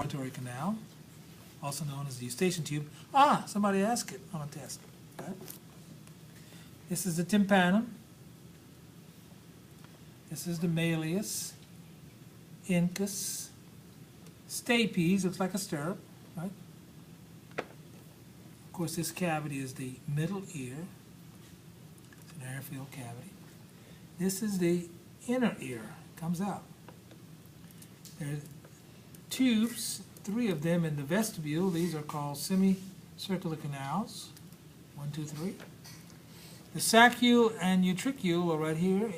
auditory canal, also known as the eustachian tube. Ah, somebody asked it on a test. Right? This is the tympanum. This is the malleus, incus, stapes, looks like a stirrup, right? Of course, this cavity is the middle ear. It's an air-filled cavity. This is the inner ear, comes out. There are tubes, 3 of them in the vestibule. These are called semicircular canals. 1, 2, 3. The saccule and utricule are right here.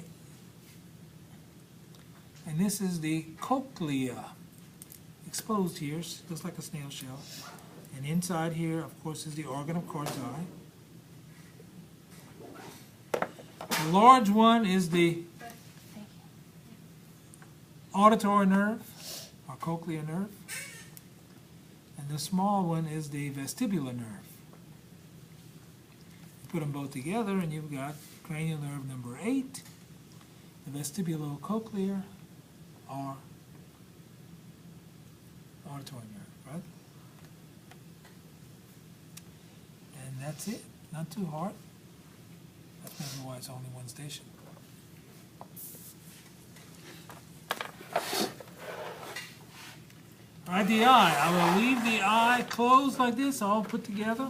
And this is the cochlea, exposed here, looks like a snail shell. And inside here, of course, is the organ of Corti. The large one is the auditory nerve, or cochlear nerve. And the small one is the vestibular nerve. You put them both together and you've got cranial nerve number 8, the vestibulocochlear, or auditory nerve, right? And that's it, not too hard. That's maybe why it's only one station. All right, the eye. I will leave the eye closed like this, all put together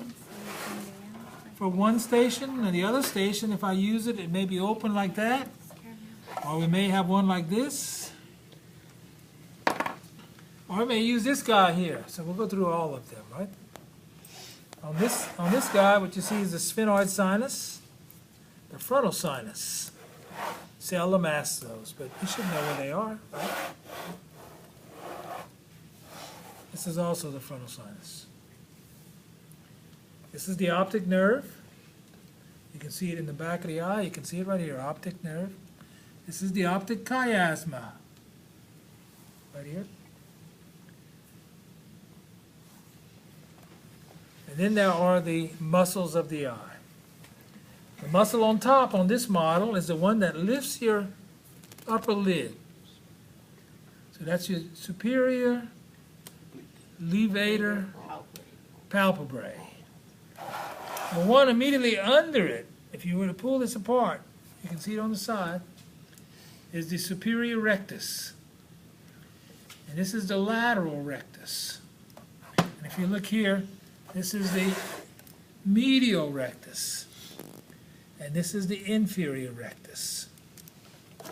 for one station, and the other station, if I use it, it may be open like that, or we may have one like this. Or I may use this guy here. So we'll go through all of them, right? On this guy, what you see is the sphenoid sinus, the frontal sinus. Seldom ask those, but you should know where they are, right? This is also the frontal sinus. This is the optic nerve. You can see it in the back of the eye. You can see it right here, optic nerve. This is the optic chiasma, right here. And then there are the muscles of the eye. The muscle on top on this model is the one that lifts your upper lid. So that's your superior levator palpebrae. The one immediately under it, if you were to pull this apart, you can see it on the side, is the superior rectus. And this is the lateral rectus. And if you look here, this is the medial rectus. And this is the inferior rectus. So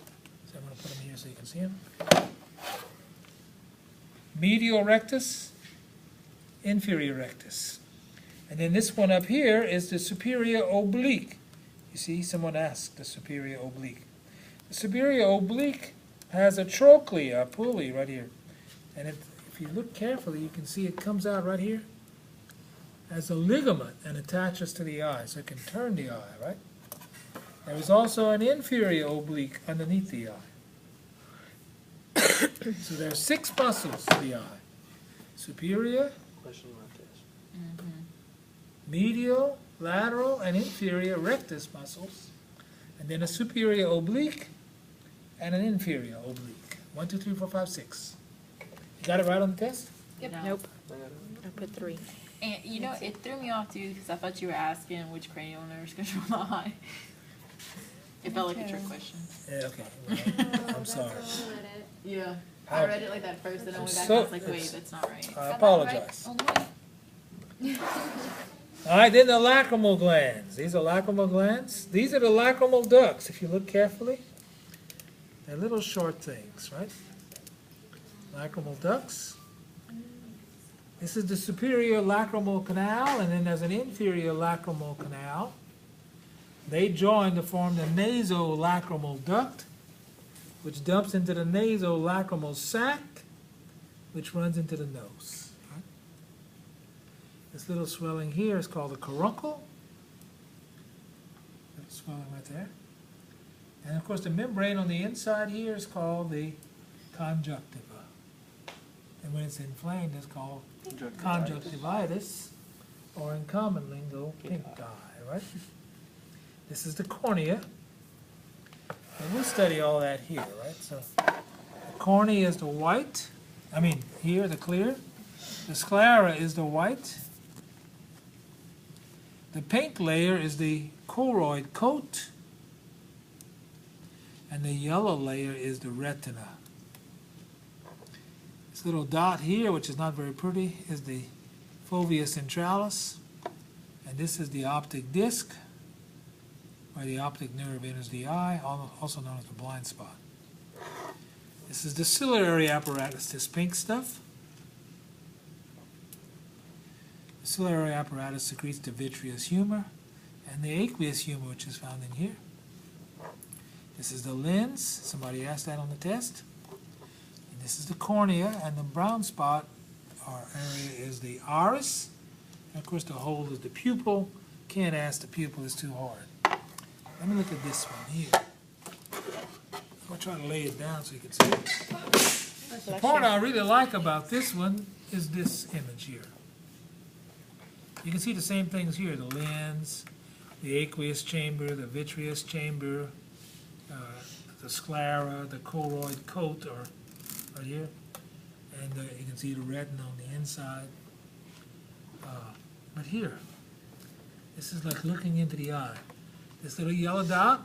I'm going to put them here so you can see them. Medial rectus, inferior rectus. And then this one up here is the superior oblique. You see, someone asked the superior oblique. The superior oblique has a trochlea, a pulley right here. And if you look carefully, you can see it comes out right here as a ligament and attaches to the eye, so it can turn the eye, right? There is also an inferior oblique underneath the eye. So there are 6 muscles to the eye. Superior, medial, lateral, and inferior rectus muscles. And then a superior oblique and an inferior oblique. 1, 2, 3, 4, 5, 6. You got it right on the test? Yep. No. Nope. I put 3. And you know, it threw me off too because I thought you were asking which cranial nerves control the eye. It felt like a trick question. Yeah, okay. Well, I'm sorry. Yeah. I read it like that first, and then I went back So- and I was like, wait, that's not right. I apologize. All right, then the lacrimal glands. These are lacrimal glands. These are the lacrimal ducts, if you look carefully. They're little short things, right? Lacrimal ducts. This is the superior lacrimal canal, and then there's an inferior lacrimal canal. They join to form the nasolacrimal duct, which dumps into the nasolacrimal sac, which runs into the nose. Right? This little swelling here is called the caruncle. Little swelling right there. And of course the membrane on the inside here is called the conjunctiva. And when it's inflamed, it's called conjunctivitis, or in common lingo, pink eye, right? This is the cornea. And we'll study all that here, right? So the cornea is the white, here, the clear. The sclera is the white. The pink layer is the choroid coat. And the yellow layer is the retina. This little dot here, which is not very pretty, is the fovea centralis. And this is the optic disc, where the optic nerve enters the eye, also known as the blind spot. This is the ciliary apparatus, this pink stuff. The ciliary apparatus secretes the vitreous humor and the aqueous humor, which is found in here. This is the lens. Somebody asked that on the test. And this is the cornea, and the brown spot or area is the iris. And of course, the hole is the pupil. Can't ask the pupil, it's too hard. Let me look at this one here. I'm going to try to lay it down so you can see it. The part I really like about this one is this image here. You can see the same things here, the lens, the aqueous chamber, the vitreous chamber, the sclera, the choroid coat, or right here, and you can see the retina on the inside. But here, this is like looking into the eye. This little yellow dot,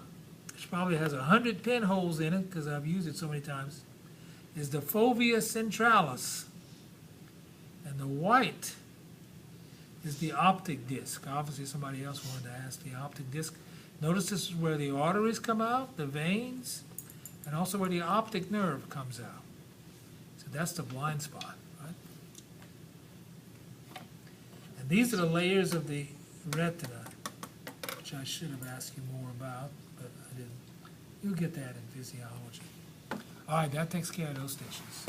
which probably has 100 pinholes in it because I've used it so many times, is the fovea centralis. And the white is the optic disc. Obviously somebody else wanted to ask the optic disc. Notice this is where the arteries come out, the veins, and also where the optic nerve comes out. So that's the blind spot, right? And these are the layers of the retina, which I should have asked you more about, but I didn't. You'll get that in physiology. All right, that takes care of those stations.